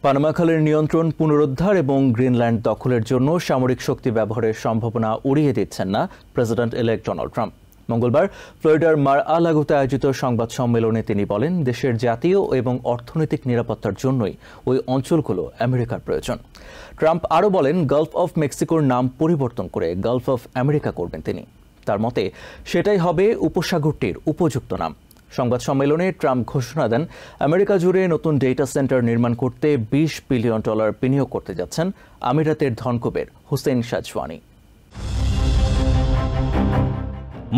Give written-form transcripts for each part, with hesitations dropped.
Panama খালের নিয়ন্ত্রণ পুনরুদ্ধার এবং গ্রিনল্যান্ড দখলের জন্য সামরিক শক্তি ব্যবহারের সম্ভাবনা উড়িয়ে দিচ্ছেন না প্রেসিডেন্ট ইলেক্ট ডোনাল্ড ট্রাম্প। মঙ্গলবার ফ্লোরিডার মার-আ-লাগোতে আয়োজিত সংবাদ সম্মেলনে তিনি বলেন, দেশের জাতীয় এবং অর্থনৈতিক নিরাপত্তার জন্যই ওই অঞ্চলগুলো আমেরিকার প্রয়োজন। ট্রাম্প আরও বলেন, গালফ অফ মেক্সিকোর নাম পরিবর্তন করে গালফ অফ আমেরিকা করবেন তিনি। তার মতে সেটাই হবে উপসাগরটির উপযুক্ত নাম। সংবাদ সম্মেলনে ট্রাম্প ঘোষণা দেন, আমেরিকা জুড়ে নতুন ডেটা সেন্টার নির্মাণ করতে $20 বিলিয়ন বিনিয়োগ করতে যাচ্ছেন আমিরাতের ধনকুবের হুসেইন সাজওয়ানি।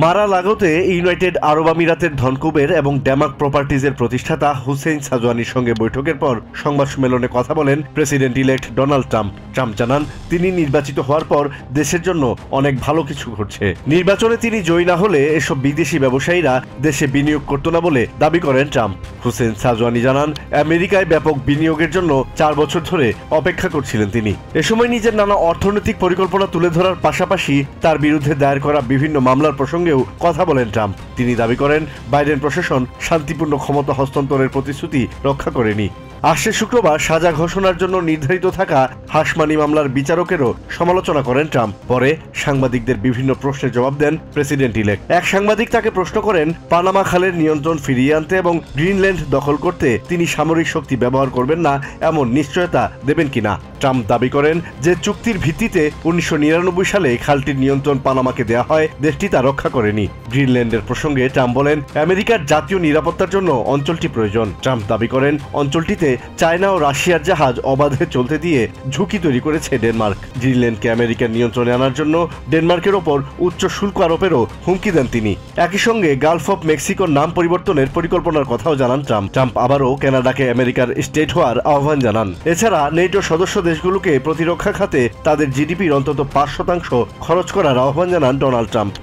মার-আ-লাগোতে ইউনাইটেড আরব আমিরাতের ধনকুবের এবং ড্যামাক প্রপার্টিজের প্রতিষ্ঠাতা হুসেইন সাজওয়ানির সঙ্গে বৈঠকের পর সংবাদ সম্মেলনে কথা বলেন president elect Donald Trump. Trump জানান, তিনি নির্বাচিত হওয়ার পর দেশের জন্য অনেক ভালো কিছু ঘটছে। নির্বাচনে তিনি জয়ী না হলে এসব বিদেশি ব্যবসায়ীরা দেশে বিনিয়োগ করত না বলে দাবি করেন ট্রাম্প। হুসেইন সাজওয়ানি জানান, আমেরিকায় ব্যাপক বিনিয়োগের জন্য 4 বছর ধরে অপেক্ষা করছিলেন তিনি। এ সময় নিজের নানা অর্থনৈতিক পরিকল্পনা তুলে ধরার পাশাপাশি তার বিরুদ্ধে দায়ের করা বিভিন্ন মামলার প্রসঙ্গেও কথা বলেন ট্রাম্প। তিনি দাবি করেন, বাইডেন প্রশাসন শান্তিপূর্ণ ক্ষমতা হস্তান্তরের প্রতিশ্রুতি রক্ষা করেনি। আসছে শুক্রবার সাজা ঘোষণার জন্য নির্ধারিত থাকা হাসমানি মামলার বিচারকেরও সমালোচনা করেন ট্রাম্প। পরে সাংবাদিকদের বিভিন্ন প্রশ্নের জবাব দেন প্রেসিডেন্ট ইলেক্ট। এক সাংবাদিক তাকে প্রশ্ন করেন, পানামা খালের নিয়ন্ত্রণ ফিরিয়ে আনতে এবং গ্রিনল্যান্ড দখল করতে তিনি সামরিক শক্তি ব্যবহার করবেন না এমন নিশ্চয়তা দেবেন কিনা। ট্রাম্প দাবি করেন যে চুক্তির ভিত্তিতে 1999 সালে খালটির নিয়ন্ত্রণ পানামাকে দেওয়া হয়, দেশটি তা রক্ষা করেনি। গ্রিনল্যান্ডের প্রসঙ্গে ট্রাম্প বলেন, আমেরিকার জাতীয় নিরাপত্তার জন্য অঞ্চলটি প্রয়োজন। ট্রাম্প দাবি করেন, অঞ্চলটিতে চায়না ও রাশিয়ার জাহাজ অবাধে চলতে দিয়ে ঝুঁকি তৈরি করেছে ডেনমার্ক। গ্রিনল্যান্ডকে আমেরিকার নিয়ন্ত্রণে আনার জন্য ডেনমার্কের ওপর উচ্চ শুল্ক আরোপেরও হুমকি দেন তিনি। একই সঙ্গে গালফ অফ মেক্সিকোর নাম পরিবর্তনের পরিকল্পনার কথাও জানান ট্রাম্প। ট্রাম্প আবারও কানাডাকে আমেরিকার স্টেট হওয়ার আহ্বান জানান। এছাড়া নেটো সদস্য দেশগুলোকে প্রতিরক্ষা খাতে তাদের জিডিপির অন্তত 5% খরচ করার আহ্বান জানান Donald Trump.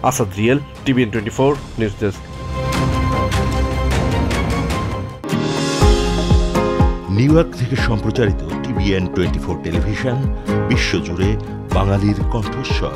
Asad real, TVN 24 news desk. New York থেকে সম্প্রচারিত টিভিএন 24 টেলিভিশন বিশ্বজুড়ে বাঙালির কণ্ঠস্বর।